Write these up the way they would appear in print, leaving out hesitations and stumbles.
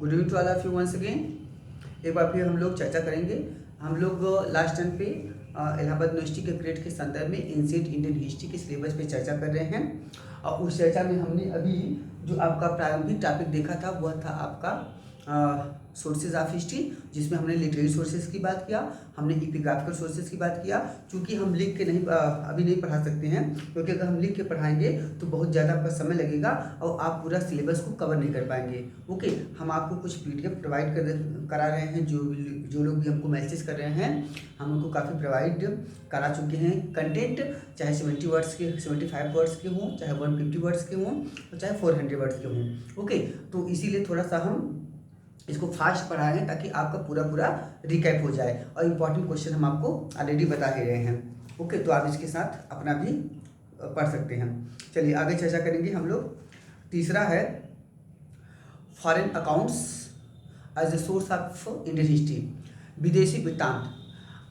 Good evening to all of you once again. एक बार फिर हम लोग चर्चा करेंगे। हम लोग लास्ट टाइम पे इलाहाबाद यूनिवर्सिटी के क्रेडिट के संदर्भ में एंशिएंट इंडियन हिस्ट्री के सिलेबस पे चर्चा कर रहे हैं। और उस चर्चा में हमने अभी जो आपका प्रारंभिक टॉपिक देखा था वह था आपका सोर्सेज ऑफ हिस्ट्री, जिसमें हमने लिटरेरी सोर्सेज की बात किया, हमने एपिग्राफिकल सोर्सेज की बात किया। चूँकि हम लिख के नहीं अभी नहीं पढ़ा सकते हैं, क्योंकि अगर हम लिख के पढ़ाएंगे तो बहुत ज़्यादा आपका समय लगेगा और आप पूरा सिलेबस को कवर नहीं कर पाएंगे। ओके, हम आपको कुछ पीडीएफ प्रोवाइड करा रहे हैं। जो लोग भी हमको मैसेज कर रहे हैं, हम उनको काफ़ी प्रोवाइड करा चुके हैं कंटेंट, चाहे 70 वर्ड्स के 75 वर्ड्स के हों, चाहे 150 वर्ड्स के हों, और चाहे 400 वर्ड्स के हों। ओके, तो इसीलिए थोड़ा सा हम इसको फास्ट पढ़ा हैं ताकि आपका पूरा रिकैप हो जाए, और इम्पॉर्टेंट क्वेश्चन हम आपको ऑलरेडी बता ही रहे हैं। ओके, तो आप इसके साथ अपना भी पढ़ सकते हैं। चलिए आगे चर्चा करेंगे हम लोग। तीसरा है foreign accounts as a source of Indian history, विदेशी वृत्तांत।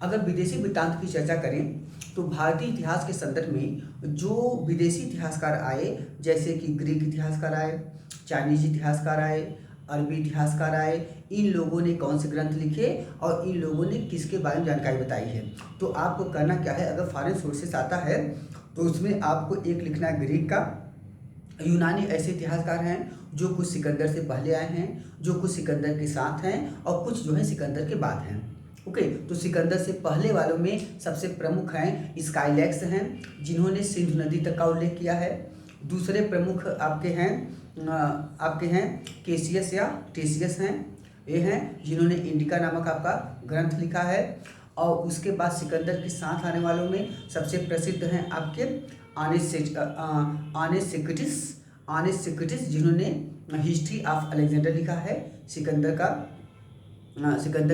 अगर विदेशी वृत्तांत की चर्चा करें तो भारतीय इतिहास के संदर्भ में जो विदेशी इतिहासकार आए, जैसे कि ग्रीक इतिहासकार आए, चाइनीज इतिहासकार आए, अरबी इतिहासकार आए, इन लोगों ने कौन से ग्रंथ लिखे और इन लोगों ने किसके बारे में जानकारी बताई है। तो आपको करना क्या है, अगर फॉरेन सोर्सेस आता है तो उसमें आपको एक लिखना है ग्रीक का। यूनानी ऐसे इतिहासकार हैं जो कुछ सिकंदर से पहले आए हैं, जो कुछ सिकंदर के साथ हैं, और कुछ जो है सिकंदर के बाद हैं। ओके, तो सिकंदर से पहले वालों में सबसे प्रमुख हैं स्काइलैक्स हैं, जिन्होंने सिंधु नदी तक का उल्लेख किया है। दूसरे प्रमुख आपके हैं केसियस या टेसियस हैं, ये हैं जिन्होंने इंडिका नामक आपका ग्रंथ लिखा है। और उसके बाद सिकंदर के साथ आने वालों में सबसे प्रसिद्ध हैं आपके आनेसिक्टिस, जिन्होंने हिस्ट्री ऑफ अलेक्जेंडर लिखा है, सिकंदर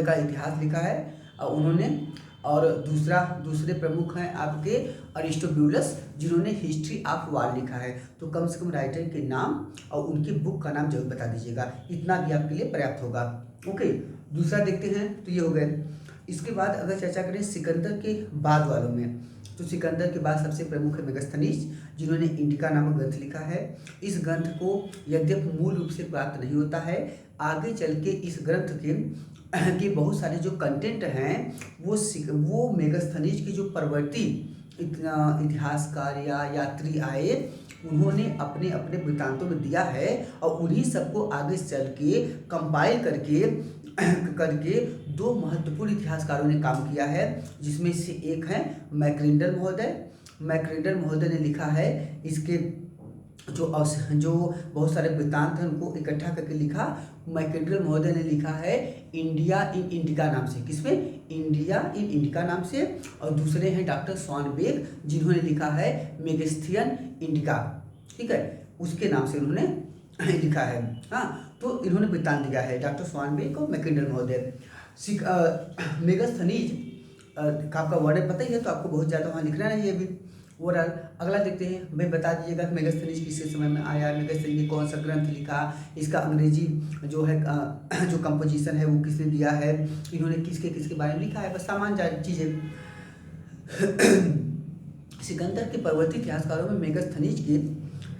का इतिहास लिखा है उन्होंने। और दूसरे प्रमुख हैं आपके अरिस्टोब्यूलस, जिन्होंने हिस्ट्री ऑफ वार लिखा है। तो कम से कम राइटर के नाम और उनकी बुक का नाम जरूर बता दीजिएगा, इतना भी आपके लिए पर्याप्त होगा। ओके, दूसरा देखते हैं, तो ये हो गए। इसके बाद अगर चर्चा करें सिकंदर के बाद वालों में, तो सिकंदर के बाद सबसे प्रमुख है मेगास्थनीज, जिन्होंने इंडिका नामक ग्रंथ लिखा है। इस ग्रंथ को यद्यपि मूल रूप से प्राप्त नहीं होता है, आगे चल के इस ग्रंथ के बहुत सारे जो कंटेंट हैं वो मेगास्थनीज के जो परवर्ती इतिहासकार या यात्री आए, उन्होंने अपने अपने वृत्तांतों में दिया है, और उन्हीं सबको आगे चल के कंपाइल करके दो महत्वपूर्ण इतिहासकारों ने काम किया है, जिसमें से एक है मैक्रेंडल महोदय ने लिखा है इसके जो बहुत सारे वृत्तांत हैं उनको इकट्ठा करके लिखा। मैक्रेंडल महोदय ने लिखा है इंडिया इन इंडिका नाम से, किसमें, इंडिया इन इंडिका नाम से। और दूसरे हैं डॉक्टर स्वानबेक, जिन्होंने लिखा है मेगास्थियन इंडिका, ठीक है, उसके नाम से उन्होंने लिखा है। हाँ, तो इन्होंने वृत्तांत दिया है, डॉक्टर स्वानबेक और मैक्रेंडल महोदय। मेगास्थनीज का आपका वर्णन पता ही है, तो आपको बहुत ज़्यादा वहाँ लिखना नहीं है अभी। ओवरऑल अगला देखते हैं, भाई बता दीजिएगा मेगास्थनीज किसके समय में आया, मेगास्थनीज ने कौन सा ग्रंथ लिखा, इसका अंग्रेजी जो है जो कंपोजिशन है वो किसने दिया है, इन्होंने किसके बारे में लिखा है, बस सामान्य चीज़ें। सिकंदर के पर्वतीय इतिहासकारों में मेगास्थनीज के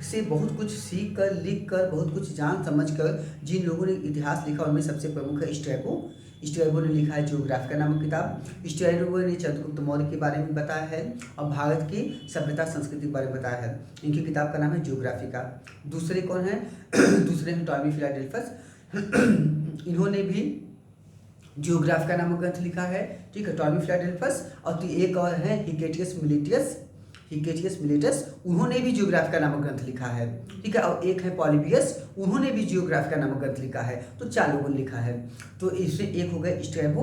से बहुत कुछ सीख कर, लिख कर, बहुत कुछ जान समझ कर जिन लोगों ने इतिहास लिखा उनमें सबसे प्रमुख है स्ट्रैबो ने लिखा है ज्योग्राफिका नामक किताब। स्ट्रैबो ने चंद्रगुप्त मौर्य के बारे में बताया है और भारत की सभ्यता संस्कृति के बारे में बताया है। इनकी किताब का नाम है ज्योग्राफिका। दूसरे कौन है दूसरे हैं टॉमी फिलाडेल्फस, इन्होंने भी ज्योग्राफिका नामक ग्रंथ लिखा है, ठीक है, टॉमी फिलाडेल्फस। और एक और है हिकेटियस मिलेटस, उन्होंने भी ज्योग्राफिका नामक ग्रंथ लिखा है, ठीक है। और एक है पॉलिबियस, उन्होंने भी ज्योग्राफिका नामक ग्रंथ लिखा है। तो 4 लोगों ने लिखा है। तो इसमें एक हो गए स्ट्रैबो,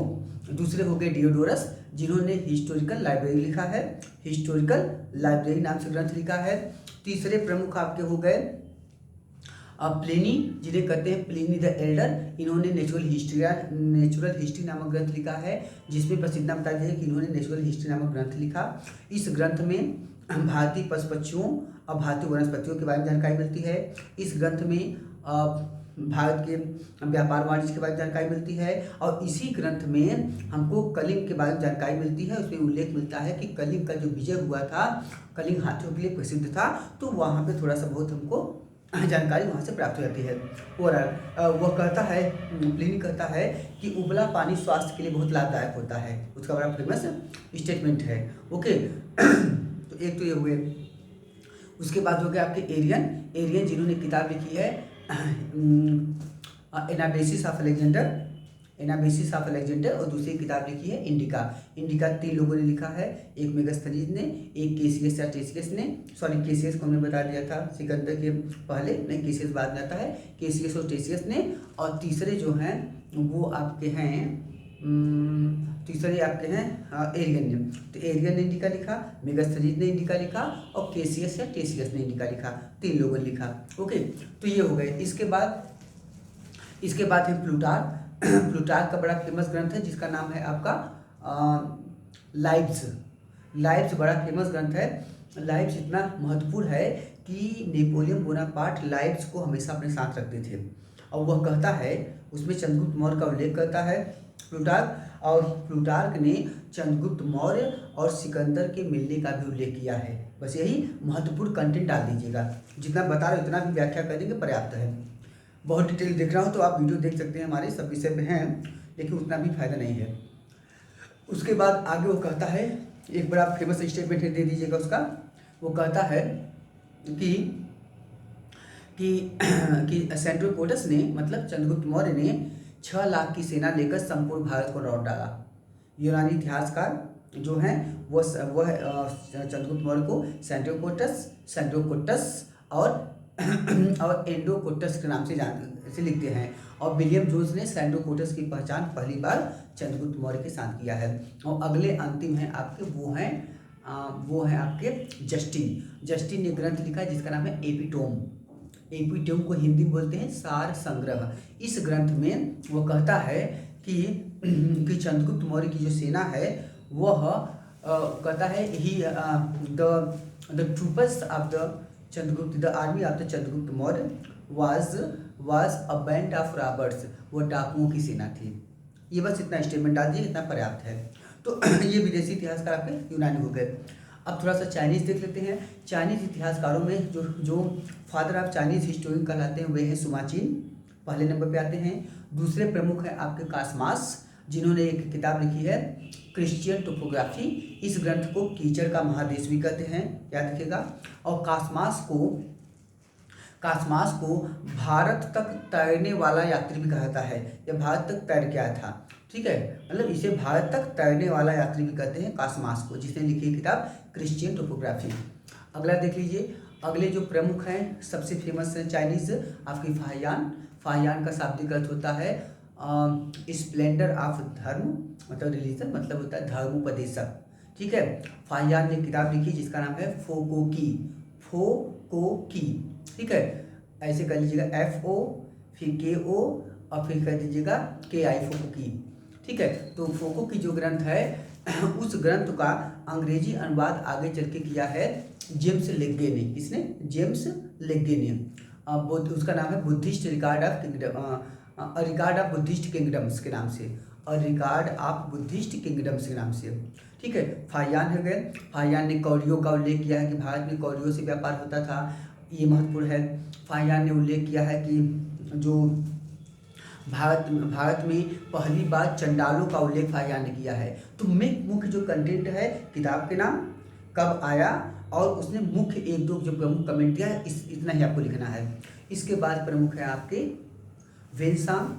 दूसरे हो गए डियोडोरस, जिन्होंने हिस्टोरिकल लाइब्रेरी लिखा है, हिस्टोरिकल लाइब्रेरी नाम से ग्रंथ लिखा है। तीसरे प्रमुख आपके हो गए प्लिनी, जिन्हें कहते हैं प्लिनी द एल्डर, इन्होंने नेचुरल हिस्ट्री नामक ग्रंथ लिखा है, जिसमें बस इतना बता दिया कि इन्होंने नेचुरल हिस्ट्री नामक ग्रंथ लिखा। इस ग्रंथ में भारतीय पशु पक्षियों और भारतीय वनस्पतियों के बारे में जानकारी मिलती है। इस ग्रंथ में भारत के व्यापार वाणिज्य के बारे में जानकारी मिलती है, और इसी ग्रंथ में हमको कलिंग के बारे में जानकारी मिलती है। उसमें उल्लेख मिलता है कि कलिंग का जो विजय हुआ था, कलिंग हाथियों के लिए प्रसिद्ध था, तो वहाँ पे थोड़ा सा बहुत हमको जानकारी वहाँ से प्राप्त हो जाती है। और वह कहता है, प्लिनी कहता है कि उबला पानी स्वास्थ्य के लिए बहुत लाभदायक होता है। उसका बड़ा फेमस स्टेटमेंट है। ओके तो एक तो ये हुए। उसके बाद हो गया आपके एरियन जिन्होंने किताब लिखी है एनाबेसिस ऑफ अलेक्जेंडर, और दूसरी किताब लिखी है इंडिका 3 लोगों ने लिखा है, एक मेगास्थनीज ने, एक केसीएस या टेसीएस ने। सॉरी, केसीएस को हमने बता दिया था सिकंदर के पहले, नहीं केसीएस बाद में आता है, केसीएस और टेसीएस ने। और तीसरे जो हैं वो आपके हैं एरियन ने। तो एरियन ने इंडिका लिखा, मेगास्थनीज ने इंडिका लिखा, और केसीएस या टेसीएस ने इंडिका लिखा। 3 लोगों ने लिखा। ओके तो ये हो गए। इसके बाद है प्लूटार्क का बड़ा फेमस ग्रंथ है जिसका नाम है आपका लाइव्स बड़ा फेमस ग्रंथ है। लाइव्स इतना महत्वपूर्ण है कि नेपोलियन बोनापार्ट लाइव्स को हमेशा अपने साथ रखते थे। और वह कहता है, उसमें चंद्रगुप्त मौर्य का उल्लेख करता है प्लूटार्क, और प्लूटार्क ने चंद्रगुप्त मौर्य और सिकंदर के मिलने का भी उल्लेख किया है। बस यही महत्वपूर्ण कंटेंट डाल दीजिएगा, जितना बता रहे हो उतना भी व्याख्या कर देंगे, पर्याप्त है। बहुत डिटेल देखना हो तो आप वीडियो देख सकते हैं, हमारे सब विषय पे हैं, लेकिन उतना भी फायदा नहीं है। उसके बाद आगे वो कहता है, एक बड़ा फेमस स्टेटमेंट दे दीजिएगा उसका। वो कहता है कि सेंट्रोकोटस ने, मतलब चंद्रगुप्त मौर्य ने 6 लाख की सेना लेकर संपूर्ण भारत को लौट डाला। यूनानी इतिहासकार जो हैं वह चंद्रगुप्त मौर्य को सेंट्रोकोटस और एंडोकोटस के नाम से लिखते हैं। और विलियम जोन्स ने सेंट्रोकोटस की पहचान पहली बार चंद्रगुप्त मौर्य के साथ किया है। और अगले अंतिम हैं आपके, वो हैं आपके जस्टिन ने ग्रंथ लिखा है जिसका नाम है एपिटोम को हिंदी में बोलते हैं सार संग्रह। इस ग्रंथ में वो कहता है कि चंद्रगुप्त मौर्य की जो सेना है वह कहता है the troopers of the army of the Chandragupta Maurya was a band of robbers, वो डाकुओं की सेना थी। ये बस इतना स्टेटमेंट डाल दिए, इतना पर्याप्त है। तो ये विदेशी इतिहासकार आपके यूनानी हो गए। अब थोड़ा सा चाइनीज़ देख लेते हैं। चाइनीज़ इतिहासकारों में जो फादर ऑफ चाइनीज़ हिस्टोरियन कहलाते हैं वे हैं सुमाचीन, पहले नंबर पे आते हैं। दूसरे प्रमुख हैं आपके कासमास, जिन्होंने एक किताब लिखी है क्रिश्चियन टोपोग्राफी। इस ग्रंथ को कीचड़ का महादेश भी कहते हैं, याद रखिएगा। और कासमास को भारत तक तैरने वाला यात्री भी कहता है, यह भारत तक तैर के आया था। ठीक है, मतलब इसे भारत तक तैरने वाला यात्री भी कहते हैं कासमास को, जिसने लिखी है किताब क्रिश्चियन टोपोग्राफी। अगला देख लीजिए, अगले जो प्रमुख हैं सबसे फेमस है चाइनीज़ आपकी फाहियान का शाब्दिक अर्थ होता है स्प्लेंडर ऑफ धर्म, मतलब रिलीजन, मतलब होता है धर्मोपदेशक। ठीक है, फाहियान ने किताब लिखी जिसका नाम है फोकोकी। ठीक है, ऐसे कर लीजिएगा FO फिर KO और फिर कर दीजिएगा KI फोकोकी। ठीक है, तो फोकोकी जो ग्रंथ है उस ग्रंथ का अंग्रेजी अनुवाद आगे चल के किया है जेम्स लेगे ने। किसने? जेम्स लेगे ने। उसका नाम है Buddhist regard of Buddhist kingdoms के नाम से, रिगार्ड ऑफ बुद्धिस्ट किंगडम्स के नाम से। ठीक है, फाहियान है गए। फाहियान ने कौड़ियों का उल्लेख किया है कि भारत में कौड़ियों से व्यापार होता था, ये महत्वपूर्ण है। फाहियान ने उल्लेख किया है कि जो भारत में पहली बार चंडालों का उल्लेख फाहियान ने किया है। तो मुख्य जो कंटेंट है किताब के नाम, कब आया, और उसने मुख्य 1-2 जो प्रमुख कमेंट दिया है, इतना ही आपको लिखना है। इसके बाद प्रमुख है आपके वेनसांग,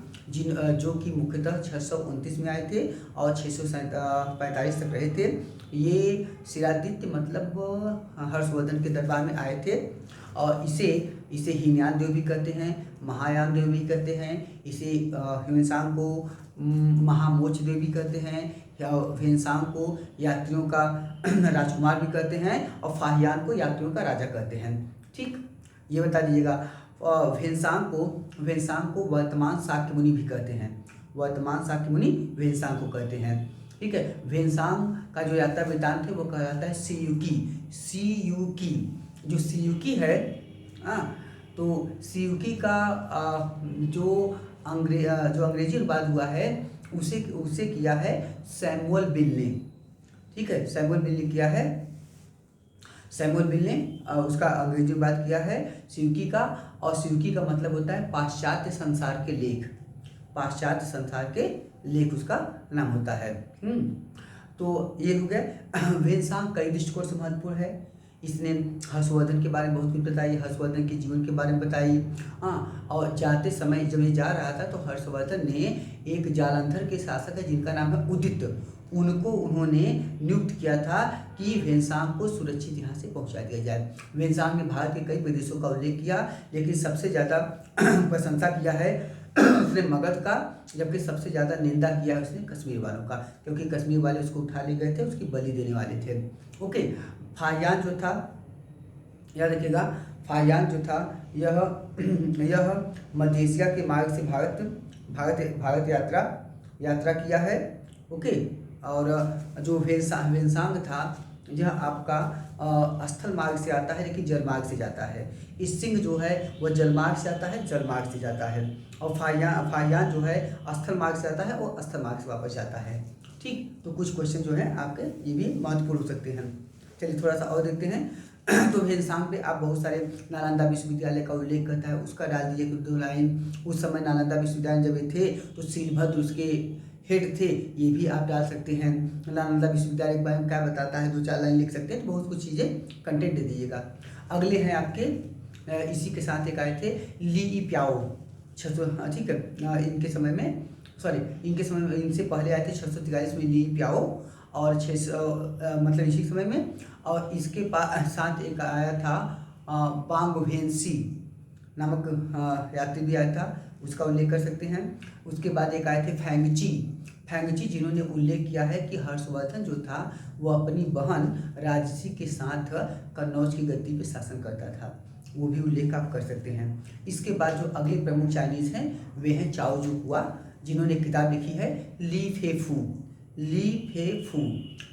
जो कि मुख्यतः 629 में आए थे और 645 तक रहे थे। ये सिरादित्य मतलब हर्षवर्धन के दरबार में आए थे। और इसे हीनयान देव भी कहते हैं, महायान देव भी कहते हैं। इसे वेनसांग को महामोच देव भी कहते हैं, या वेनसांग को यात्रियों का राजकुमार भी कहते हैं, और फाहियान को यात्रियों का राजा कहते हैं। ठीक, ये बता दीजिएगा। वेनसांग को वर्तमान शाक्य मुनि भी कहते हैं, वर्तमान शाक्य मुनि वेनसांग को कहते हैं। ठीक है, वेनसांग का जो यात्रा वृत्तांत है वो कहलाता है सीयूकी। जो सीयूकी है तो सीयूकी का जो अंग्रेजी अनुवाद हुआ है उसे किया है सैमुअल बिल ने। ठीक है, सैमुअल बिल ने किया है। सैमुअल मिल ने उसका अंग्रेजी में बात किया है सियुकी का, और सियुकी का मतलब होता है पाश्चात्य संसार के लेख, पाश्चात्य संसार के लेख उसका नाम होता है। तो ये हो गया। वेनसांग कई दृष्टिकोण से महत्वपूर्ण है। इसने हर्षवर्धन के बारे में बहुत कुछ बताई, हर्षवर्धन के जीवन के बारे में बताई। हाँ, और जाते समय जब ये जा रहा था तो हर्षवर्धन ने एक जालंधर के शासक है जिनका नाम है उदित, उनको उन्होंने नियुक्त किया था कि वेनसांग को सुरक्षित यहाँ से पहुँचा दिया जाए। वेनसांग ने भारत के कई प्रदेशों का उल्लेख किया, लेकिन सबसे ज़्यादा प्रशंसा किया है उसने मगध का, जबकि सबसे ज़्यादा निंदा किया है उसने कश्मीर वालों का, क्योंकि कश्मीर वाले उसको उठा ले गए थे, उसकी बलि देने वाले थे। ओके, फाहियान जो था, याद रखिएगा, फाहियान जो था यह मध्य एशिया के मार्ग से भारत यात्रा किया है। ओके, और जो वेनसांग था यह आपका स्थल मार्ग से आता है, लेकिन जल मार्ग से जाता है। इस सिंह जो है वह जल मार्ग से आता है, जल मार्ग से जाता है। और फाहियान जो है स्थल मार्ग से आता है और स्थल मार्ग से वापस जाता है। ठीक, तो कुछ क्वेश्चन जो है आपके ये भी महत्वपूर्ण हो सकते हैं। चलिए थोड़ा सा और देखते हैं। तो वेनसांग पे आप बहुत सारे नालंदा विश्वविद्यालय का उल्लेख करता है, उसका डाल दीजिए कि 2 लाइन। उस समय नालंदा विश्वविद्यालय जब ये थे तो सीलभद्र उसके हेड थे, ये भी आप डाल सकते हैं। नालंदा विश्वविद्यालय के बारे में क्या बताता है, 2-4 लाइन लिख सकते हैं, तो बहुत कुछ चीज़ें कंटेंट दे दीजिएगा। अगले हैं आपके इसी के साथ एक आए थे ली प्याओ, 600, ठीक है, इनके समय में इनसे पहले आए थे 643 में ली प्याओ, और 600 मतलब इसी समय में। और इसके साथ एक आया था बांग वेन्सी नामक यात्री भी आया था, उसका उल्लेख कर सकते हैं। उसके बाद एक आए थे फैंगची, जिन्होंने उल्लेख किया है कि हर्षवर्धन जो था वो अपनी बहन राजसी के साथ कन्नौज की गद्दी पे शासन करता था, वो भी उल्लेख आप कर सकते हैं। इसके बाद जो अगले प्रमुख चाइनीज हैं वे हैं चाओ जू हुआ, जिन्होंने किताब लिखी है ली फे फू।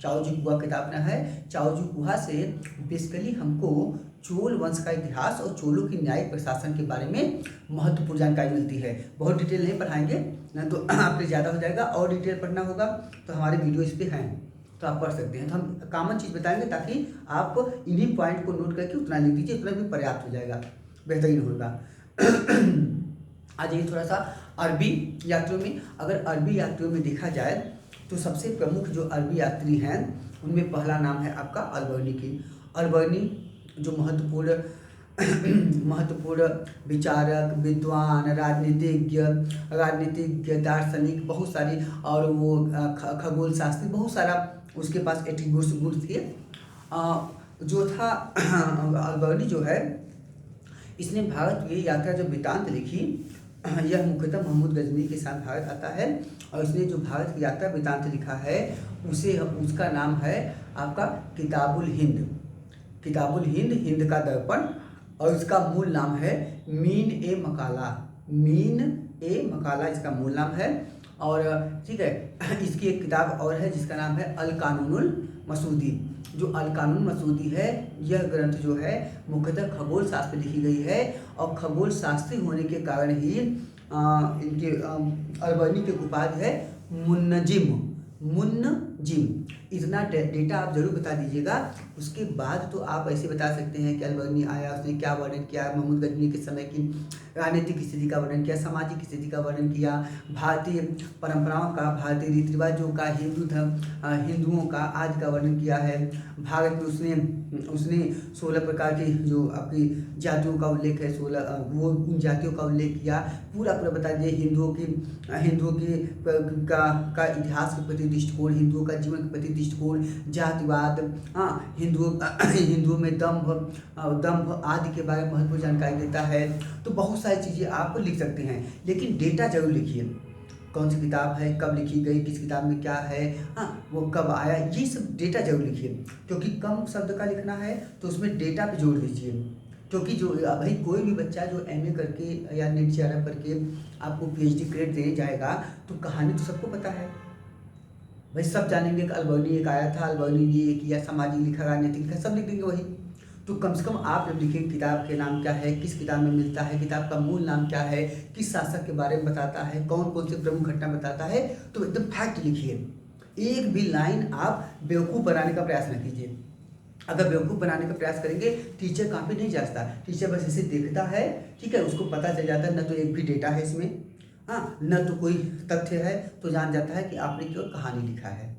चाओ जू हुआ किताब ना है। चाओ जू हुआ से बेसिकली हमको चोल वंश का इतिहास और चोलों की न्यायिक प्रशासन के बारे में महत्वपूर्ण जानकारी मिलती है। बहुत डिटेल नहीं पढ़ाएंगे ना, तो आपके ज़्यादा हो जाएगा, और डिटेल पढ़ना होगा तो हमारे वीडियो इस पर हैं, तो आप पढ़ सकते हैं। तो हम कॉमन चीज़ बताएंगे ताकि आप इन्हीं पॉइंट को नोट करके उतना लिख दीजिए, उतना भी पर्याप्त हो जाएगा, बेहतरीन होगा। आज ये थोड़ा सा अरबी यात्रियों में, अगर अरबी यात्रियों में देखा जाए तो सबसे प्रमुख जो अरबी यात्री हैं उनमें पहला नाम है आपका अलबर्नी की। अलबर्नी जो महत्वपूर्ण विचारक, विद्वान, राजनीतिज्ञ, दार्शनिक, बहुत सारी, और वो खगोल शास्त्री, बहुत सारा उसके पास एट्रीब्यूट्स गुण थे। जो था अलबर्नी जो है, इसने भारत की यात्रा जो वृत्तांत लिखी, यह मुख्यतः महमूद गजनी के साथ भारत आता है, और इसने जो भारत की यात्रा वृत्तांत लिखा है उसका नाम है आपका किताबुल हिंद, हिंद का दर्पण, और इसका मूल नाम है मीन ए मकाला इसका मूल नाम है। और ठीक है, इसकी एक किताब और है जिसका नाम है अल कानूनुल मसूदी। जो अल कानून मसूदी है, यह ग्रंथ जो है मुख्यतः खगोल शास्त्र में लिखी गई है, और खगोल शास्त्री होने के कारण ही इनके अलबर्नी के उपाधि है मुन्नजिम। इतना डेटा आप जरूर बता दीजिएगा। उसके बाद तो आप ऐसे बता सकते हैं कि अलबर्नी आया, उसने क्या वर्णन किया, महमूद गजनी के समय की राजनीतिक स्थिति का वर्णन किया, सामाजिक स्थिति का वर्णन किया, भारतीय परंपराओं का, भारतीय रीति रिवाजों का, हिंदुओं का आदि का वर्णन किया है। भारत में उसने 16 प्रकार की जो आपकी जातियों का उल्लेख है, 16 वो उन जातियों का उल्लेख किया, पूरा बता दिए। हिंदुओं की का इतिहास के प्रति दृष्टिकोण, हिंदुओं का जीवन के प्रति दृष्टिकोण, जातिवाद, हाँ, हिंदुओं में दंभ आदि के बारे में महत्वपूर्ण जानकारी देता है। तो बहुत सारी चीज़ें आप लिख सकते हैं, लेकिन डेटा जरूर लिखिए, कौन सी किताब है, कब लिखी गई, किस किताब में क्या है, हाँ, वो कब आया, ये सब डेटा जरूर लिखिए, क्योंकि कम शब्द का लिखना है तो उसमें डेटा पे जोड़ दीजिए। क्योंकि जो भाई कोई भी बच्चा जो MA करके या नेट JRF करके आपको PhD ग्रेड देने जाएगा, तो कहानी तो सबको पता है भाई, सब जानेंगे कि अलबर्नी एक आया था, अलबर्नी ने ये किया, सामाजिक लिखा, राजनीतिक लिखा, सब लिख देंगे वही। तो कम से कम आप जब लिखें किताब के नाम क्या है, किस किताब में मिलता है, किताब का मूल नाम क्या है, किस शासक के बारे में बताता है, कौन कौन से प्रमुख घटना बताता है, तो एकदम फैक्ट लिखिए। एक भी लाइन आप बेवकूफ़ बनाने का प्रयास न कीजिए, अगर बेवकूफ़ बनाने का प्रयास करेंगे, टीचर काफ़ी नहीं जांचता, टीचर बस इसे देखता है, ठीक है, उसको पता चल जाता है न तो एक भी डेटा है इसमें, हाँ, न तो कोई तथ्य है, तो जान जाता है कि आपने केवल कहानी लिखा है,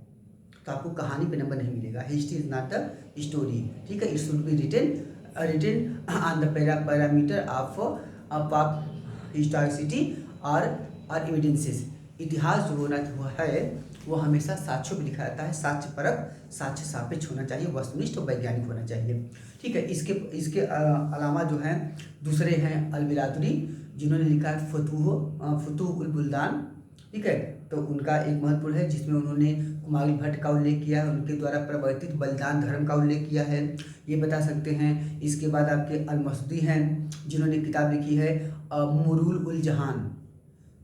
तो आपको कहानी पे नंबर नहीं मिलेगा। History is not the story, ठीक है, it should be written on the parameter of historicity और एविडेंसेस। इतिहास जो होना है वो हमेशा साक्ष्यों पे लिखा जाता है, साक्ष्य परक, साक्ष्य सापेक्ष होना चाहिए, वस्तुनिष्ठ और वैज्ञानिक होना चाहिए, ठीक है। इसके अलावा जो है दूसरे हैं अल-बिरादरी, जिन्होंने लिखा है फुतूह उल बुल्दान, ठीक है, तो उनका एक महत्वपूर्ण है जिसमें उन्होंने कुमायूं भट्ट का उल्लेख किया है, उनके द्वारा प्रवर्तित बलिदान धर्म का उल्लेख किया है, ये बता सकते हैं। इसके बाद आपके अल-मसूदी हैं जिन्होंने किताब लिखी है मुरूल उल जहान,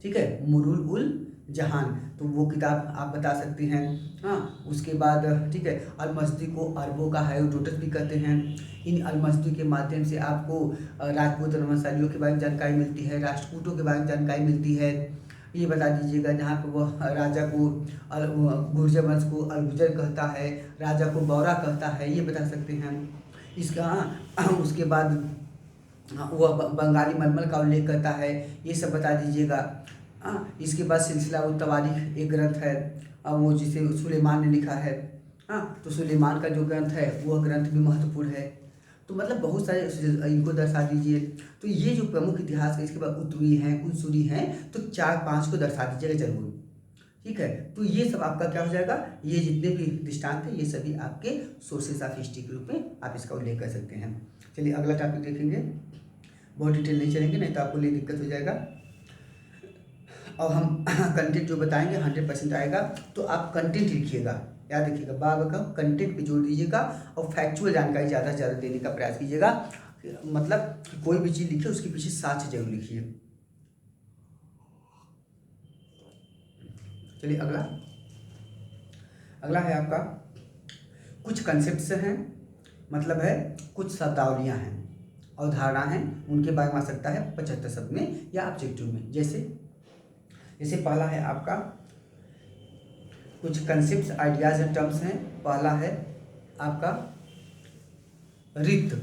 ठीक है, मुरूल उल जहान, तो वो किताब आप बता सकते हैं। हाँ, उसके बाद ठीक है, अल-मसूदी को अरबों का हेरोडोटस भी कहते हैं। इन अल-मसूदी के माध्यम से आपको राजपूत वंशावलियों के बारे में जानकारी मिलती है, राष्ट्रकूटों के बारे में जानकारी मिलती है। ये बता दीजिएगा जहाँ पे वो राजा को गुर्जर वंश को अलगुजर कहता है, राजा को बौरा कहता है, ये बता सकते हैं। इसका उसके बाद वह बंगाली मलमल का उल्लेख करता है, ये सब बता दीजिएगा। इसके बाद सिलसिला उत तवारीख एक ग्रंथ है, वो जिसे सुलेमान ने लिखा है। तो सुलेमान का जो ग्रंथ है वह ग्रंथ भी महत्वपूर्ण है। तो मतलब बहुत सारे इनको दर्शा दीजिए। तो ये जो प्रमुख इतिहास है, इसके बाद उत्तरी हैं, उनसुरी हैं, तो 4-5 को दर्शा दीजिएगा जरूर, ठीक है। तो ये सब आपका क्या हो जाएगा, ये जितने भी दृष्टांत है ये सभी आपके सोर्सेस ऑफ हिस्ट्री के रूप में आप इसका उल्लेख कर सकते हैं। चलिए अगला टॉपिक देखेंगे, बहुत डिटेल नहीं चलेंगे नहीं तो आपको लिए दिक्कत हो जाएगा। और हम कंटेंट जो बताएंगे 100% आएगा, तो आप कंटेंट लिखिएगा, याद रखिएगा, बार का कंटेंट पे जोर दीजिएगा और फैक्चुअल जानकारी ज़्यादा से ज़्यादा देने का प्रयास कीजिएगा। मतलब कोई भी चीज़ लिखिए उसके पीछे साक्ष्य जरूर लिखिए। चलिए अगला है आपका कुछ कंसेप्ट्स हैं, मतलब है कुछ शब्दावलियाँ हैं, अवधारणा हैं, उनके बारे में आ सकता है 75 शब्द में या ऑब्जेक्टिव में। जैसे पहला है आपका कुछ कंसेप्ट्स, आइडियाज एंड टर्म्स हैं। पहला है आपका रित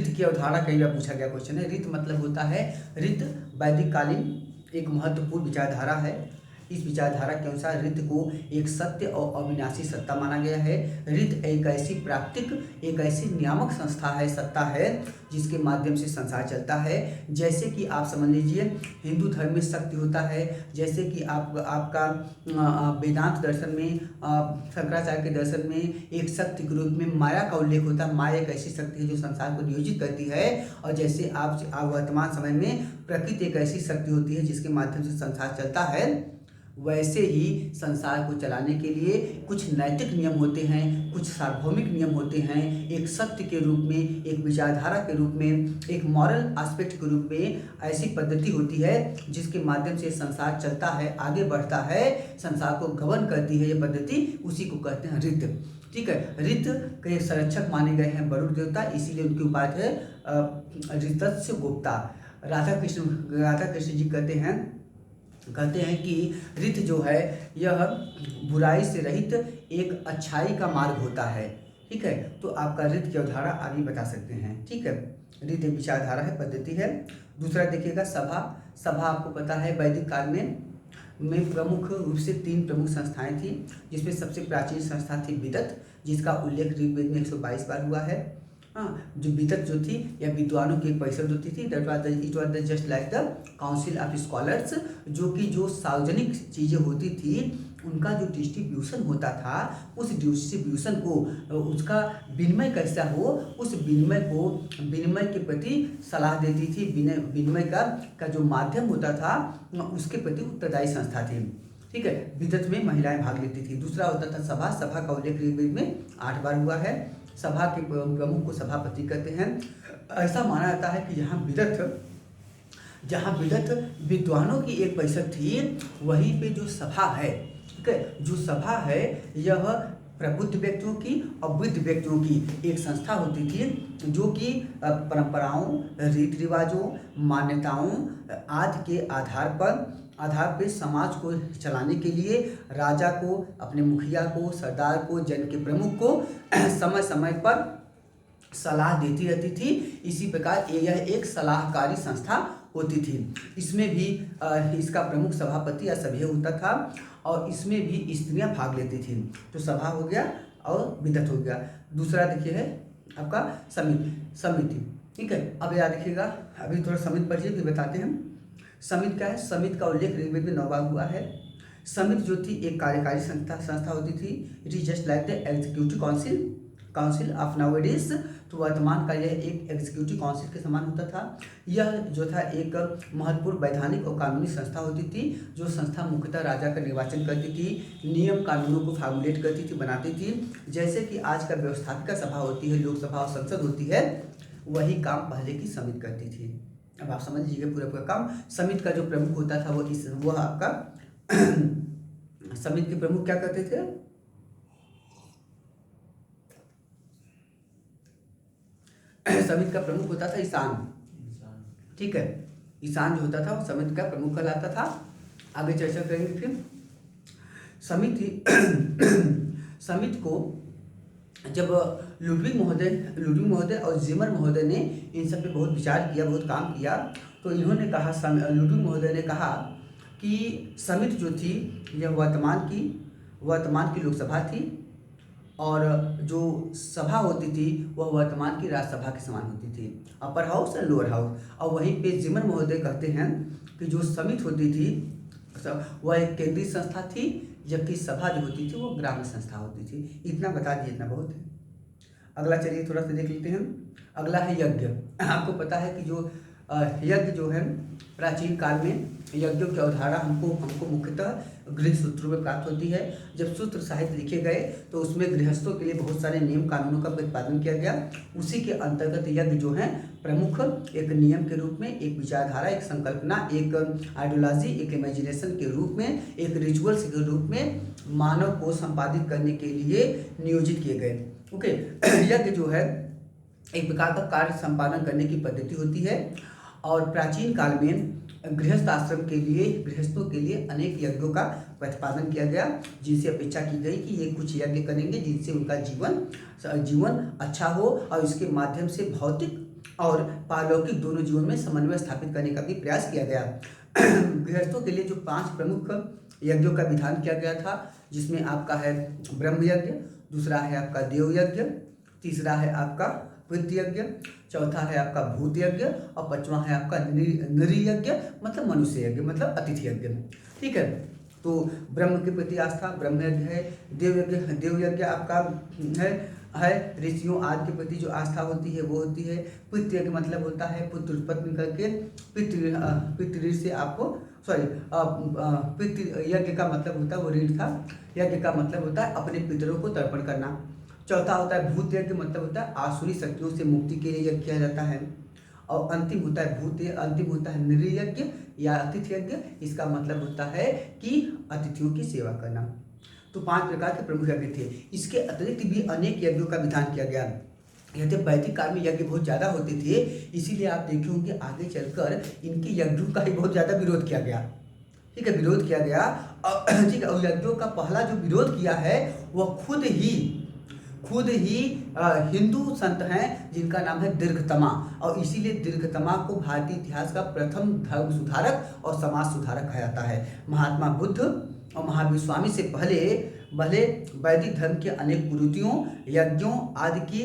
की अवधारणा, कई बार पूछा गया क्वेश्चन है। रित मतलब होता है, रित वैदिक कालीन एक महत्वपूर्ण विचारधारा है। इस विचारधारा के अनुसार रित को एक सत्य और अविनाशी सत्ता माना गया है। रित एक ऐसी प्राकृतिक, एक ऐसी नियामक संस्था है, सत्ता है, जिसके माध्यम से संसार चलता है। जैसे कि आप समझ लीजिए हिंदू धर्म में शक्ति होता है, जैसे कि आपका वेदांत दर्शन में, शंकराचार्य के दर्शन में एक शक्ति के रूप में माया का उल्लेख होता है। माया एक ऐसी शक्ति है जो संसार को नियोजित करती है। और जैसे आप वर्तमान समय में प्रकृति एक ऐसी शक्ति होती है जिसके माध्यम से संसार चलता है, वैसे ही संसार को चलाने के लिए कुछ नैतिक नियम होते हैं, कुछ सार्वभौमिक नियम होते हैं। एक सत्य के रूप में, एक विचारधारा के रूप में, एक मॉरल एस्पेक्ट के रूप में ऐसी पद्धति होती है जिसके माध्यम से संसार चलता है, आगे बढ़ता है, संसार को गवर्न करती है। ये पद्धति उसी को कहते हैं रित, ठीक है। रित के संरक्षक माने गए हैं वरुण देवता, इसीलिए उनकी उपाधि है ऋतस्य गुप्ता। राधा कृष्ण जी कहते हैं कि रित जो है यह बुराई से रहित एक अच्छाई का मार्ग होता है, ठीक है। तो आपका रित की अवधारणा आगे बता सकते हैं, ठीक है। रित एक विचारधारा है, पद्धति है। दूसरा देखिएगा सभा आपको पता है वैदिक काल में प्रमुख रूप से 3 प्रमुख संस्थाएं थी, जिसमें सबसे प्राचीन संस्था थी विदत, जिसका उल्लेख ऋग्वेद में 122 बार हुआ है। जो विदत जो थी या विद्वानों की एक परिषद होती थी, it was the just like the council of scholars, जो सार्वजनिक चीज़ें होती थी उनका जो डिस्ट्रीब्यूशन होता था, उस डिस्ट्रीब्यूशन को, उसका विनिमय कैसा हो, उस विनिमय के प्रति सलाह देती थी। विनिमय का जो माध्यम होता था उसके प्रति उत्तरदायी संस्था थी, ठीक है। विदत में महिलाएं भाग लेती थी। दूसरा होता था सभा का उल्लेख ऋग्वेद में 8 बार हुआ है। सभा के प्रमुख को सभापति कहते हैं। ऐसा माना जाता है कि जहाँ विदत विद्वानों की एक परिषद थी, वहीं पे जो सभा है, ठीक है, जो सभा है यह प्रबुद्ध व्यक्तियों की और वृद्ध व्यक्तियों की एक संस्था होती थी, जो कि परंपराओं, रीति रिवाजों, मान्यताओं आदि के आधार पे समाज को चलाने के लिए राजा को, अपने मुखिया को, सरदार को, जन के प्रमुख को समय समय पर सलाह देती रहती थी। इसी प्रकार यह एक सलाहकारी संस्था होती थी। इसमें भी इसका प्रमुख सभापति या सभ्य होता था और इसमें भी स्त्रियां भाग लेती थी। तो सभा हो गया और विदत हो गया। दूसरा देखिए है आपका समिति। ठीक है, अब याद रखिएगा, अभी थोड़ा समिति पढ़िए फिर बताते हैं। समिति क्या है? समिति का उल्लेख ऋग्वेद में 9 बार हुआ है। समिति जो थी एक कार्यकारी संस्था होती थी। It is just like the executive council of nowadays. तो वर्तमान का यह एक एग्जीक्यूटिव काउंसिल के समान होता था। यह जो था एक महत्वपूर्ण वैधानिक और कानूनी संस्था होती थी। जो संस्था मुख्यतः राजा का निर्वाचन करती थी, नियम कानूनों को फॉर्मुलेट करती थी, बनाती थी। जैसे कि आज का व्यवस्थापिका सभा होती है, लोकसभा और संसद होती है, वही काम पहले की समिति करती थी। अब आप समझ लीजिए पूरा काम। समिति का जो प्रमुख होता था वह आपका समिति के प्रमुख क्या करते थे? समिति का प्रमुख होता था ईशान। ठीक है, ईशान जो होता था वो समिति का प्रमुख कहलाता था। आगे चर्चा करेंगे फिर। समिति को जब लुडविग महोदय और जिमर महोदय ने इन सब पे बहुत विचार किया, बहुत काम किया, तो इन्होंने कहा, लुडविग महोदय ने कहा कि समिति जो थी यह वर्तमान की लोकसभा थी और जो सभा होती थी वह वर्तमान की राज्यसभा के समान होती थी, अपर हाउस और लोअर हाउस। और वहीं पे जिमर महोदय कहते हैं कि जो समिति होती थी वह एक केंद्रीय संस्था थी, जबकि सभा जो होती थी वो ग्राम्य संस्था होती थी। इतना बता दिए, इतना बहुत है। अगला चलिए थोड़ा सा देख लेते हैं। अगला है यज्ञ। आपको पता है कि जो यज्ञ जो है प्राचीन काल में यज्ञों की अवधारणा हमको मुख्यतः गृह सूत्रों में प्राप्त होती है। जब सूत्र साहित्य लिखे गए तो उसमें गृहस्थों के लिए बहुत सारे नियम कानूनों का प्रतिपादन किया गया। उसी के अंतर्गत यज्ञ जो है प्रमुख एक नियम के रूप में, एक विचारधारा, एक संकल्पना, एक आइडियोलॉजी, एक इमेजिनेशन के रूप में, एक रिचुअल्स के रूप में मानव को संपादित करने के लिए नियोजित किए गए। ओके, यज्ञ जो है एक प्रकार का कार्य संपादन करने की पद्धति होती है और प्राचीन काल में गृहस्थ आश्रम के लिए, गृहस्थों के लिए अनेक यज्ञों का प्रतिपादन किया गया, जिनसे अपेक्षा की गई कि ये कुछ यज्ञ करेंगे जिनसे उनका जीवन अच्छा हो और इसके माध्यम से भौतिक और पारलौकिक दोनों जीवन में समन्वय स्थापित करने का भी प्रयास किया गया। गृहस्थों के लिए जो 5 प्रमुख यज्ञों का विधान किया गया था, जिसमें आपका है ब्रह्म यज्ञ, दूसरा है आपका देव यज्ञ, तीसरा है आपका पितृ यज्ञ, चौथा है आपका भूत यज्ञ और 5वां है आपका नृ यज्ञ, मतलब मनुष्य यज्ञ, मतलब अतिथि यज्ञ। ठीक है, तो ब्रह्म के प्रति आस्था ब्रह्म यज्ञ है। देव यज्ञ आपका है ऋषियों आदि के प्रति जो आस्था होती है वो होती है। पितृ यज्ञ मतलब होता है पुत्र उत्पन्न करके पितृ से आपको पितृ यज्ञ का मतलब होता है वो ऋण था। यज्ञ का मतलब होता है अपने पितरों को तर्पण करना। चौथा होता है भूत यज्ञ, मतलब होता है आसुरी शक्तियों से मुक्ति के लिए यज्ञ किया जाता है। और अंतिम होता है नृ यज्ञ या अतिथि यज्ञ। इसका मतलब होता है कि अतिथियों की सेवा करना। तो 5 प्रकार के प्रमुख यज्ञ थे। इसके अतिरिक्त भी अनेक यज्ञों का विधान किया गया। यदि वैदिक काल में यज्ञ बहुत ज़्यादा होते थे, इसीलिए आप देखे होंगे आगे चलकर इनके यज्ञों का ही बहुत ज़्यादा विरोध किया गया। ठीक है, विरोध किया गया। ठीक है, और यज्ञों का पहला जो विरोध किया है वह खुद ही हिंदू संत हैं जिनका नाम है दीर्घतमा। और इसीलिए दीर्घतमा को भारतीय इतिहास का प्रथम धर्म सुधारक और समाज सुधारक कहा जाता है। महात्मा बुद्ध और महावीर स्वामी से पहले वैदिक धर्म के अनेक कुरीतियों, यज्ञों आदि की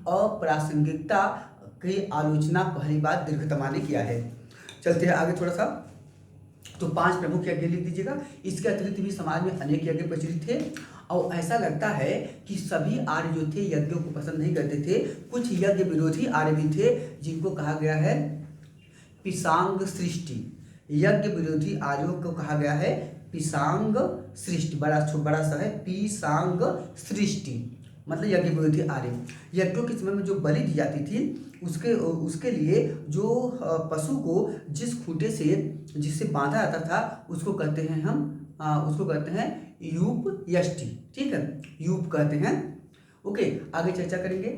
अप्रासंगिकता की आलोचना पहली बार दीर्घतमा ने किया है। चलते हैं आगे थोड़ा सा। तो 5 प्रमुख यज्ञ लिख दीजिएगा। इसके अतिरिक्त भी समाज में अनेक यज्ञ प्रचलित थे और ऐसा लगता है कि सभी आर्य जो थे यज्ञों को पसंद नहीं करते थे। कुछ यज्ञ विरोधी आर्य भी थे जिनको कहा गया है पिशांग सृष्टि। यज्ञ विरोधी आर्यों को कहा गया है पिशांग सृष्टि, बड़ा सा है पिशांग सृष्टि, मतलब यज्ञ विरोधी आर्य। यज्ञों के समय में जो बलि दी जाती थी उसके लिए जो पशु को जिस खूंटे से जिससे बांधा जाता था उसको कहते हैं यूप यष्टि। ठीक है, यूप कहते हैं। ओके, आगे चर्चा करेंगे।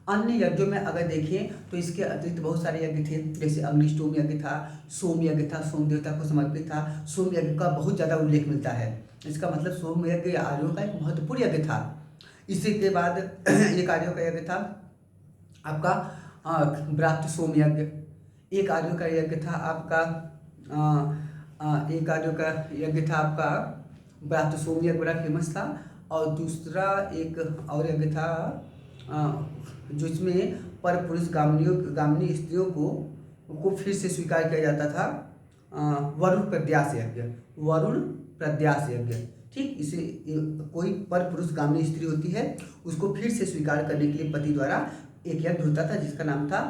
अन्य यज्ञों में अगर देखें तो इसके अतिरिक्त बहुत सारे यज्ञ थे, जैसे अग्निष्टोम यज्ञ था, सोम यज्ञ था, सोम देवता को समर्पित था। सोम यज्ञ का बहुत ज़्यादा उल्लेख मिलता है। इसका मतलब सोम यज्ञ आर्यों का एक महत्वपूर्ण यज्ञ था। इसी के बाद एक आर्यों का यज्ञ था आपका व्रात सोम यज्ञ। एक आर्यों का यज्ञ था आपका एक आर्यों का यज्ञ था आपका व्रात सोम यज्ञ, बड़ा फेमस था। और दूसरा एक और यज्ञ था जो इसमें पर पुरुष गामिनी स्त्रियों को फिर से स्वीकार किया जाता था, वरुण प्रद्यास यज्ञ। वरुण प्रद्यास यज्ञ, ठीक। इसे कोई पर पुरुष गामिनी स्त्री होती है, उसको फिर से स्वीकार करने के लिए पति द्वारा एक यज्ञ होता था जिसका नाम था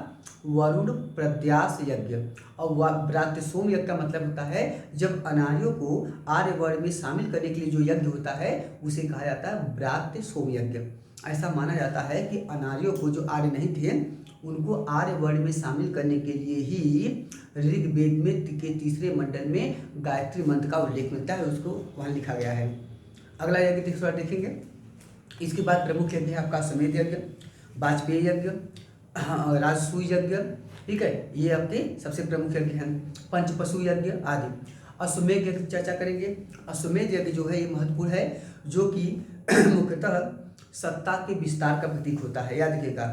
वरुण प्रद्यास यज्ञ। और व्रात सोम यज्ञ का मतलब होता है जब अनार्यों को आर्य वर्ण में शामिल करने के लिए जो यज्ञ होता है उसे कहा जाता है व्रात सोम यज्ञ। ऐसा माना जाता है कि अनार्यों को, जो आर्य नहीं थे, उनको आर्य वर्ण में शामिल करने के लिए ही ऋग्वेद में के तीसरे मंडल में गायत्री मंत्र का उल्लेख मिलता है, उसको वहाँ लिखा गया है। अगला यज्ञ थोड़ा देखेंगे। इसके बाद प्रमुख यज्ञ है आपका अश्वमेध यज्ञ, वाजपेयी यज्ञ, राजसूय यज्ञ, ठीक है, ये आपके सबसे प्रमुख यज्ञ हैं। पंचपशु यज्ञ आदि। अश्वमेध यज्ञ की चर्चा करेंगे। अश्वमेध यज्ञ जो है ये महत्वपूर्ण है, जो कि मुख्यतः सत्ता के विस्तार का प्रतीक होता है। याद रखिएगा,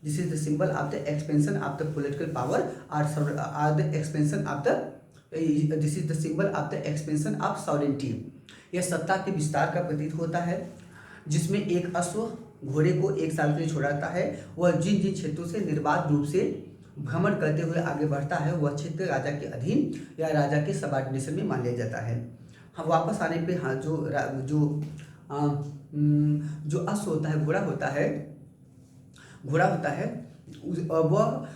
this is the symbol of the expansion of the political power or the expansion of the this is the symbol of the expansion of sovereignty. यह सत्ता के विस्तार का प्रतीक होता है, जिसमें एक अश्व घोड़े को एक साल के लिए छोड़ा जाता है। वह जिन जिन क्षेत्रों से निर्बाध रूप से भ्रमण करते हुए आगे बढ़ता है वह क्षेत्र राजा के अधीन या राजा के सबऑर्डिनेशन में मान लिया जाता है। हम वापस आने पे हाँ जो अश्व होता है, घोड़ा होता है वह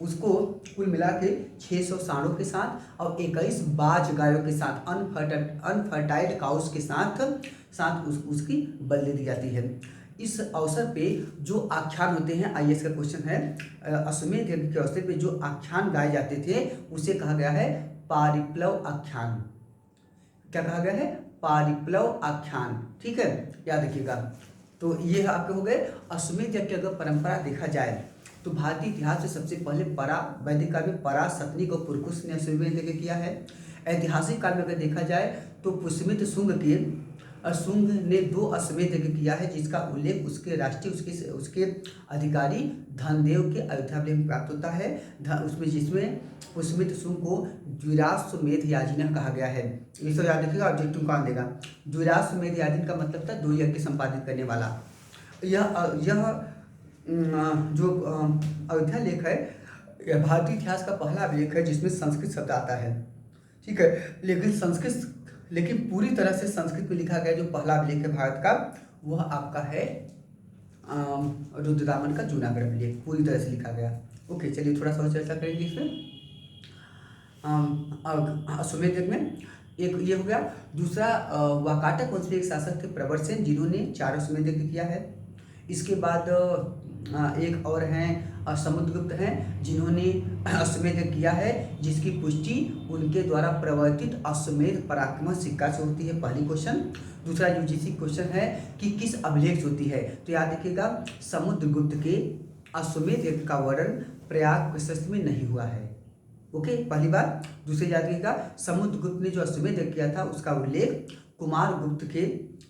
उसको कुल मिला के 600 सांडों के साथ और 21 बाज गायों के साथ अनफर्टाइल्ड काउस के साथ उसकी बलि दी जाती है। इस अवसर पे जो आख्यान होते हैं, आईएएस का क्वेश्चन है, अश्वमेध यज्ञ के अवसर पे जो आख्यान गाए जाते थे उसे कहा गया है पारिप्लव आख्यान। क्या कहा गया है? पारिप्लव आख्यान, ठीक है, याद रखिएगा। तो ये आपके हो गए अश्वमेध यज्ञ की अगर परंपरा देखा जाए तो भारतीय इतिहास में सबसे पहले वैदिक काल में पराशतनिक और पुरकुश ने अश्वमेध यज्ञ किया है। ऐतिहासिक काल में अगर देखा जाए तो पुष्यमित्र शुंग ने 2 अश्वमेध यज्ञ किया है, जिसका उल्लेख उसके अधिकारी धनदेव के अयोध्यालेख में प्राप्त होता है, जिसमें पुष्यमित्र शुंग को द्विराश्वमेध याजिन कहा गया है। इसे याद रखिएगा, ऑब्जेक्टिव कौन देगा। द्विराश्वमेध याजिन का मतलब था 2 यज्ञ संपादित करने वाला। यह जो अयोध्या लेख है यह भारतीय इतिहास का पहला अभिलेख है जिसमें संस्कृत शब्द आता है, ठीक है। लेकिन पूरी तरह से संस्कृत में लिखा गया जो पहला अभिलेख है भारत का, वह आपका है रुद्रदामन का जूनागढ़ अभिलेख, पूरी तरह से लिखा गया। ओके, चलिए थोड़ा सा चर्चा करेंगे इसमें। अश्वमेध यज्ञ में एक ये हो गया। दूसरा वाकाटक वंश के एक शासक थे प्रवर सेन, जिन्होंने 4 अश्वमेध यज्ञ किया है। इसके बाद एक और हैं समुद्रगुप्त हैं, जिन्होंने अश्वमेध यज्ञ किया है, जिसकी पुष्टि उनके द्वारा प्रवर्तित अश्वमेध पराक्रम सिक्का से होती है। पहली क्वेश्चन। दूसरा यूजीसी क्वेश्चन है कि किस अभिलेख से होती है, तो याद रखिएगा समुद्रगुप्त के अश्वमेध यज्ञ का वर्णन प्रयाग प्रशस्ति में नहीं हुआ है। ओके, पहली बात। दूसरी याद रखिएगा समुद्रगुप्त ने जो अश्वमेध यज्ञ किया था उसका उल्लेख कुमारगुप्त के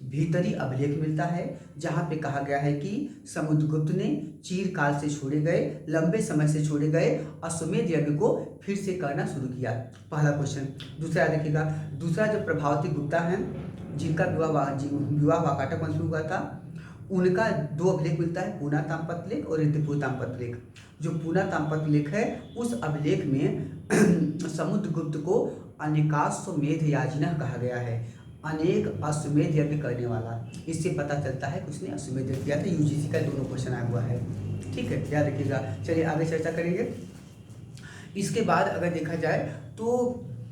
भीतरी अभिलेख मिलता है, जहाँ पे कहा गया है कि समुद्रगुप्त ने चिरकाल से छोड़े गए, लंबे समय से छोड़े गए अश्वमेध यज्ञ को फिर से करना शुरू किया। पहला क्वेश्चन। दूसरा याद रखिएगा, दूसरा जो प्रभावती गुप्ता हैं, जिनका विवाह वाकाटक वंश में हुआ था, उनका 2 अभिलेख मिलता है, पूना ताम्रपत्र लेख और ऋद्धिपुर ताम्रपत्र लेख। जो पूना ताम्रपत्र लेख है उस अभिलेख में समुद्रगुप्त को अनेकाश्वमेध याजिन कहा गया है, अनेक अश्वमेध यज्ञ करने वाला। इससे पता चलता है कि उसने अश्वमेध यज्ञ किया था। यूजीसी का दोनों क्वेश्चन आया हुआ है, ठीक है, याद रखिएगा। चलिए आगे चर्चा करेंगे। इसके बाद अगर देखा जाए तो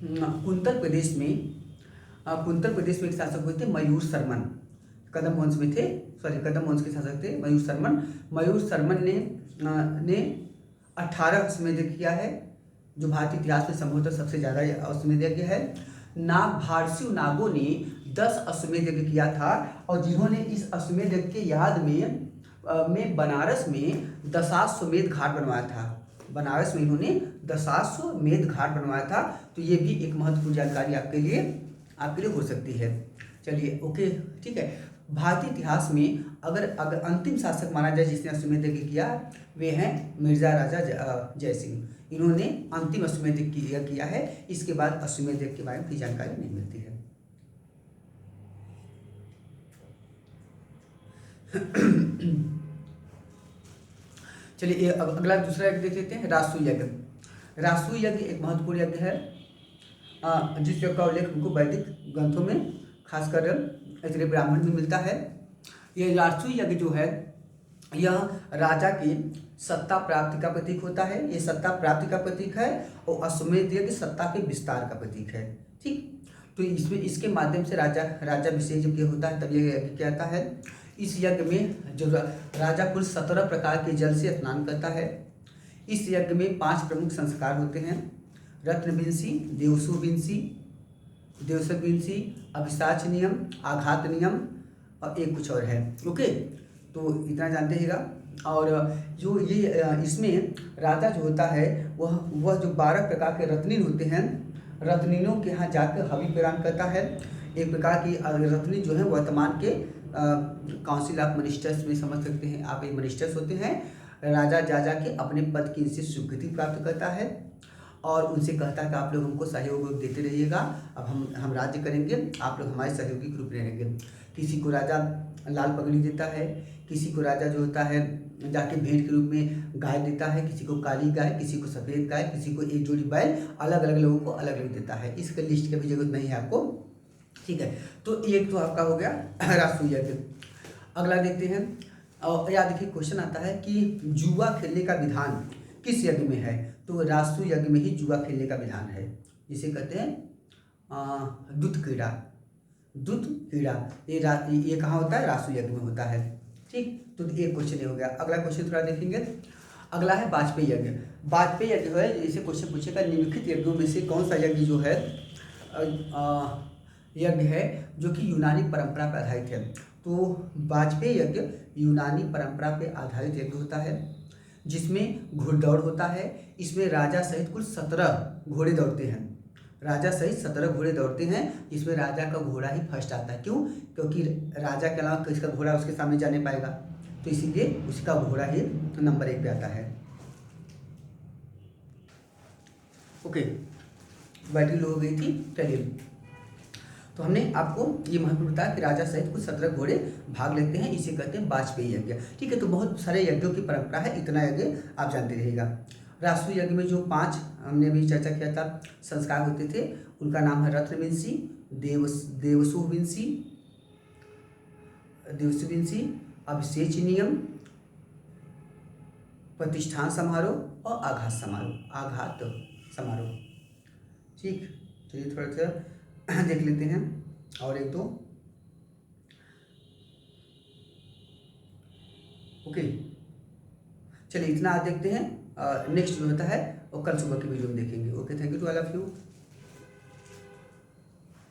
कुंतल प्रदेश में एक शासक हुए थे मयूर शर्मन, कदम वंश में थे, कदम वंश के शासक थे मयूर शर्मन। मयूर शर्मन ने 18 अश्वमेध यज्ञ किया है, जो भारतीय इतिहास में संभवतः सबसे ज़्यादा अश्वमेध यज्ञ है। भारसिव नागों ने 10 अश्वमेध यज्ञ किया था, और जिन्होंने इस अश्वमेध यज्ञ के याद में बनारस में दशाश्वमेध घाट बनवाया था। बनारस में इन्होंने दशाश्वमेध घाट बनवाया था। तो ये भी एक महत्वपूर्ण जानकारी आपके लिए हो सकती है। चलिए ओके, ठीक है। भारतीय इतिहास में अगर अंतिम शासक माना जाए जिसने अश्वमेध यज्ञ किया, वे हैं मिर्जा राजा जय सिंह। इन्होंने अंतिम अश्वमेध यज्ञ किया है। इसके बाद अश्वमेध यज्ञ के बारे में कोई जानकारी नहीं मिलती है। चलिए अब अगला दूसरा यज्ञ देख लेते हैं, राजसूय यज्ञ। राजसूय यज्ञ एक महत्वपूर्ण यज्ञ है, जिस यज्ञ का उल्लेख हमको वैदिक ग्रंथों में खासकर इतने ब्राह्मण में मिलता है। ये राजसूय यज्ञ जो है यह राजा की सत्ता प्राप्ति का प्रतीक होता है। ये सत्ता प्राप्ति का प्रतीक है और अश्वमेध यज्ञ सत्ता के विस्तार का प्रतीक है। ठीक, तो इसमें इसके माध्यम से राजाभिषेक जब ये होता है तब ये यज्ञ क्या आता है। इस यज्ञ में जो राजा कुल 17 प्रकार के जल से स्नान करता है। इस यज्ञ में 5 प्रमुख संस्कार होते हैं, रत्नविंसी, देवसविंसी, अभिसाच नियम, आघात नियम और एक कुछ और है। ओके, तो इतना जानते रहेगा। और जो ये इसमें राजा जो होता है वह जो 12 प्रकार के रत्निन होते हैं, रत्निनों के यहाँ जाकर हवि प्रदान करता है। एक प्रकार की रत्नी जो है वर्तमान के काउंसिल ऑफ मिनिस्टर्स में समझ सकते हैं आप, एक मिनिस्टर्स होते हैं। राजा जा के अपने पद की इनसे स्वीकृति प्राप्त करता है और उनसे कहता है कि आप लोग हमको सहयोग देते रहिएगा, अब हम राज्य करेंगे, आप लोग हमारे सहयोगी के रूप में रहेंगे। किसी को राजा लाल पगड़ी देता है, किसी को राजा जो होता है जाके भेंट के रूप में गाय देता है, किसी को काली गाय, किसी को सफ़ेद गाय, किसी को एक जोड़ी बैल, अलग अलग लोगों को अलग अलग देता है। इसका लिस्ट की भी जरूरत नहीं है आपको। ठीक है, तो एक तो आपका हो गया राजसूय यज्ञ। अगला देखते हैं, और याद देखिए क्वेश्चन आता है कि जुआ खेलने का विधान किस यज्ञ में है। तो राजसूय यज्ञ में ही जुआ खेलने का विधान है, जिसे कहते हैं दुत क्रीड़ा। ये कहाँ होता है, राजसूय यज्ञ में होता है। ठीक, तो एक क्वेश्चन ये हो गया। अगला क्वेश्चन थोड़ा देखेंगे, अगला है वाजपेयी यज्ञ। वाजपेयी यज्ञ है, जैसे क्वेश्चन पूछेगा निम्नलिखित यज्ञों में से कौन सा यज्ञ जो है यज्ञ है जो कि यूनानी परंपरा पर आधारित है। तो वाजपेयी यज्ञ यूनानी परंपरा पर आधारित यज्ञ होता है, जिसमें घुड़दौड़ होता है। इसमें राजा सहित कुल 17 घोड़े दौड़ते हैं। राजा सहित 17 घोड़े दौड़ते हैं। इसमें राजा का घोड़ा ही फर्स्ट आता है। क्यों? क्योंकि राजा के अलावा किसका घोड़ा उसके सामने जा नहीं पाएगा, तो इसीलिए उसका घोड़ा ही नंबर 1 पे आता है। ओके, बैटरी लो हो गई थी। चलिए, तो हमने आपको ये महत्व बताया कि राजा सहित कुछ 17 घोड़े भाग लेते हैं, इसे कहते हैं वाजपेयी यज्ञ। ठीक है, तो बहुत सारे यज्ञों की परंपरा है, इतना यज्ञ आप जानते रहिएगा। राजसूय यज्ञ में जो 5 हमने अभी चर्चा किया था संस्कार होते थे, उनका नाम है रत्नविंसी, देवसुविंसी, अभिषेच नियम, प्रतिष्ठान समारोह और आघात समारोह। ठीक, चलिए थोड़ा सा देख लेते हैं और एक दो। ओके, चलिए इतना आज देखते हैं। नेक्स्ट जो होता है वो कल सुबह की वीडियो में देखेंगे। Okay, thank you to all of you.